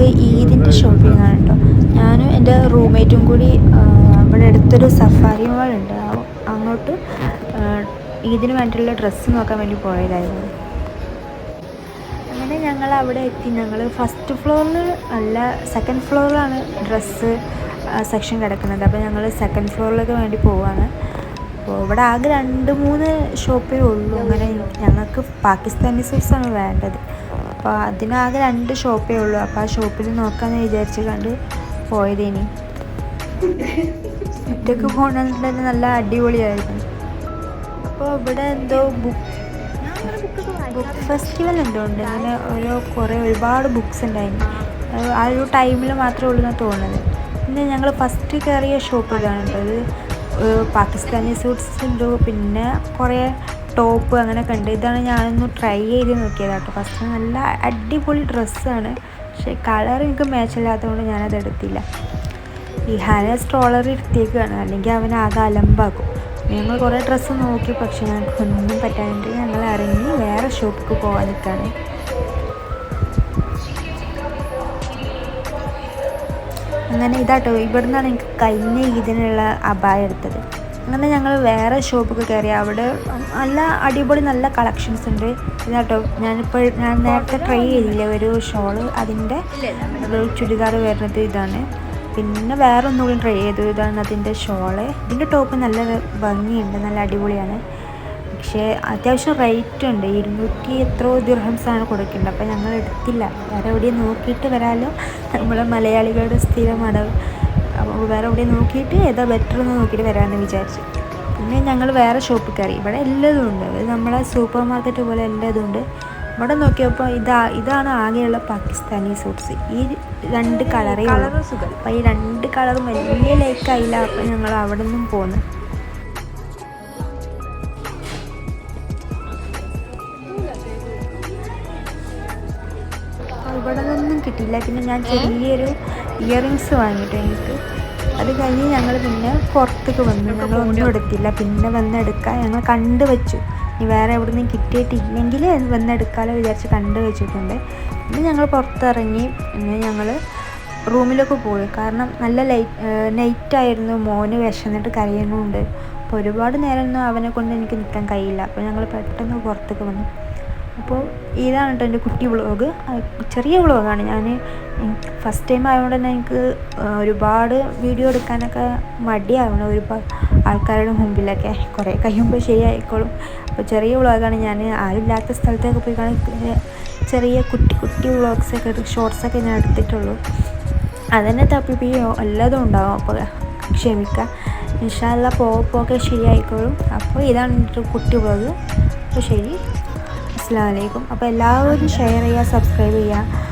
ഞങ്ങൾക്ക് ഈദിൻ്റെ ഷോപ്പിംഗ് ആണ് കേട്ടോ. ഞാനും എൻ്റെ റൂംമേറ്റും കൂടി ഇവിടെ അടുത്തൊരു സഫാരി മാൾ ഉണ്ട്, അങ്ങോട്ട് ഈദിന് വേണ്ടിയിട്ടുള്ള ഡ്രസ്സ് നോക്കാൻ വേണ്ടി പോയതായിരുന്നു. അങ്ങനെ ഞങ്ങൾ അവിടെ എത്തി. ഞങ്ങൾ ഫസ്റ്റ് ഫ്ലോറിൽ അല്ല, സെക്കൻഡ് ഫ്ലോറിലാണ് ഡ്രസ്സ് സെക്ഷൻ കിടക്കുന്നത്. അപ്പോൾ ഞങ്ങൾ സെക്കൻഡ് ഫ്ലോറിലേക്ക് വേണ്ടി പോവുകയാണ്. അപ്പോൾ ഇവിടെ ആകെ 2-3 ഷോപ്പേ ഉള്ളൂ. അങ്ങനെ ഞങ്ങൾക്ക് പാകിസ്ഥാനി സൂട്ട്സാണ് വേണ്ടത്. അപ്പോൾ അതിനാകെ 2 ഷോപ്പേ ഉള്ളൂ. അപ്പോൾ ആ ഷോപ്പിൽ നോക്കാമെന്ന് വിചാരിച്ച് കണ്ട് പോയതേനി. ഒറ്റയ്ക്ക് പോകണമെന്നുണ്ടെങ്കിൽ നല്ല അടിപൊളിയായിരുന്നു. അപ്പോൾ ഇവിടെ എന്തോ ബുക്ക് ഫെസ്റ്റിവൽ എന്തോ ഉണ്ട്. അങ്ങനെ ഒരുപാട് ബുക്ക്സ് ഉണ്ടായിരുന്നു. ആ ഒരു ടൈമിൽ മാത്രമേ ഉള്ളൂ എന്നാണ് തോന്നുന്നത്. പിന്നെ ഞങ്ങൾ ഫസ്റ്റ് കയറിയ ഷോപ്പ് ഇതാണ് കേട്ടത്. പാകിസ്ഥാനി സൂട്ട്സ് ഉണ്ട്, പിന്നെ കുറേ ടോപ്പ് അങ്ങനെയൊക്കെ ഉണ്ട്. ഇതാണ് ഞാനൊന്ന് ട്രൈ ചെയ്ത് നോക്കിയത് കേട്ടോ. ഫസ്റ്റ് നല്ല അടിപൊളി ഡ്രസ്സാണ്, പക്ഷേ കളർ എനിക്ക് മാച്ചില്ലാത്തതുകൊണ്ട് ഞാനത് എടുത്തില്ല. ഈ ഹാന സ്ട്രോളർ എടുത്തേക്കാണ്, അല്ലെങ്കിൽ അവൻ ആകെ അലമ്പാക്കും. ഞങ്ങൾ കുറേ ഡ്രസ്സ് നോക്കി, പക്ഷെ ഞങ്ങൾക്ക് ഒന്നും പറ്റാണ്ട് ഞങ്ങൾ ഇറങ്ങി വേറെ ഷോപ്പിലേക്ക് പോകാൻ നിൽക്കുകയാണ്. അങ്ങനെ ഇതാട്ടോ, ഇവിടെ നിന്നാണ് എനിക്ക് കഴിഞ്ഞ ഇതിനുള്ള അബായ എടുത്തത്. അങ്ങനെ ഞങ്ങൾ വേറെ ഷോപ്പൊക്കെ കയറി. അവിടെ നല്ല അടിപൊളി നല്ല കളക്ഷൻസ് ഉണ്ട്. ഇതാട്ടോ ഞാൻ നേരത്തെ ട്രൈ ചെയ്തില്ലേ ഒരു ഷോള്, അതിൻ്റെ ഒരു ചുരിദാർ വരുന്നത് ഇതാണ്. പിന്നെ വേറെ ഒന്നുകൂടി ട്രൈ ചെയ്തു. ഇതാണ് അതിൻ്റെ ഷോള്. ഇതിൻ്റെ ടോപ്പ് നല്ല ഭംഗിയുണ്ട്, നല്ല അടിപൊളിയാണ്. പക്ഷേ അത്യാവശ്യം റേറ്റ് ഉണ്ട്. 200 എത്രയോ ദിർഹംസാണ് കൊടുക്കേണ്ടത്. അപ്പോൾ ഞങ്ങൾ എടുത്തില്ല. വേറെ എവിടെയും നോക്കിയിട്ട് വരാമല്ലോ, നമ്മളെ മലയാളികളുടെ സ്ഥിരം അടവ്. അപ്പോൾ വേറെ എവിടെയും നോക്കിയിട്ട് ഏതാ ബെറ്റർ എന്ന് നോക്കിയിട്ട് വരാമെന്ന് വിചാരിച്ചു. പിന്നെ ഞങ്ങൾ വേറെ ഷോപ്പിൽ കയറി. ഇവിടെ എല്ലാതും ഉണ്ട്, നമ്മളെ സൂപ്പർ മാർക്കറ്റ് പോലെ എല്ലാതും ഉണ്ട്. ഇവിടെ നോക്കിയപ്പോൾ ഇതാണ് ആകെയുള്ള പാകിസ്ഥാനി സൂട്ട്സ്. ഈ 2 കളറേ ഉള്ളൂ. അപ്പോൾ ഈ 2 കളറും വലിയ ലൈക്കായില്ല. അപ്പോൾ ഞങ്ങൾ അവിടെ നിന്നും പോന്നു. ഇവിടെ നിന്നും കിട്ടിയില്ല. പിന്നെ ഞാൻ ചെറിയൊരു ഇയറിങ്സ് വാങ്ങിയിട്ട് എനിക്ക് അത് കഴിഞ്ഞ് ഞങ്ങൾ പിന്നെ പുറത്തേക്ക് വന്നു. ഞങ്ങൾ ഒന്നും എടുത്തില്ല. പിന്നെ വന്നെടുക്കാൻ ഞങ്ങൾ കണ്ടു വെച്ചു. ഇനി വേറെ എവിടെ നിന്ന് കിട്ടിയിട്ടില്ലെങ്കിൽ വന്നെടുക്കാമല്ലോ വിചാരിച്ച് കണ്ടു വെച്ചിട്ടുണ്ട്. പിന്നെ ഞങ്ങൾ പുറത്തിറങ്ങി. പിന്നെ ഞങ്ങൾ റൂമിലൊക്കെ പോയി. കാരണം നല്ല നൈറ്റായിരുന്നു. മോന് വിശന്നിട്ട് കരയുന്നുണ്ട്. അപ്പോൾ ഒരുപാട് നേരമൊന്നും അവനെ കൊണ്ട് എനിക്ക് നിൽക്കാൻ കഴിയില്ല. അപ്പോൾ ഞങ്ങൾ പെട്ടെന്ന് പുറത്തേക്ക് വന്നു. അപ്പോൾ ഇതാണ് കേട്ടോ എൻ്റെ കുട്ടി വ്ളോഗ്. ചെറിയ വ്ളോഗാണ്. ഞാൻ ഫസ്റ്റ് ടൈം ആയതുകൊണ്ട് തന്നെ എനിക്ക് ഒരുപാട് വീഡിയോ എടുക്കാനൊക്കെ മടിയാവണം, ഒരുപാട് ആൾക്കാരുടെ മുമ്പിലൊക്കെ. കുറേ കഴിയുമ്പോൾ ശരിയായിക്കോളും. അപ്പോൾ ചെറിയ വ്ളോഗാണ്. ഞാൻ ആരുമില്ലാത്ത സ്ഥലത്തൊക്കെ പോയി ചെറിയ കുട്ടി വ്ളോഗ്സൊക്കെ ഷോർട്സൊക്കെ ഞാൻ എടുത്തിട്ടുള്ളൂ. അതന്നെ തപ്പിപ്പിയോ എല്ലാതും ഉണ്ടാവും. അപ്പോൾ ക്ഷമിക്കുക. ഇൻഷാ അല്ലാഹ് പോകെ ശരിയായിക്കോളും. അപ്പോൾ ഇതാണ് എൻ്റെ കുട്ടി വ്ളോഗ്. അപ്പോൾ ശരി, അസ്സലാമു അലൈക്കും. അപ്പോൾ എല്ലാവരും ഷെയർ ചെയ്യുക, സബ്സ്ക്രൈബ് ചെയ്യുക.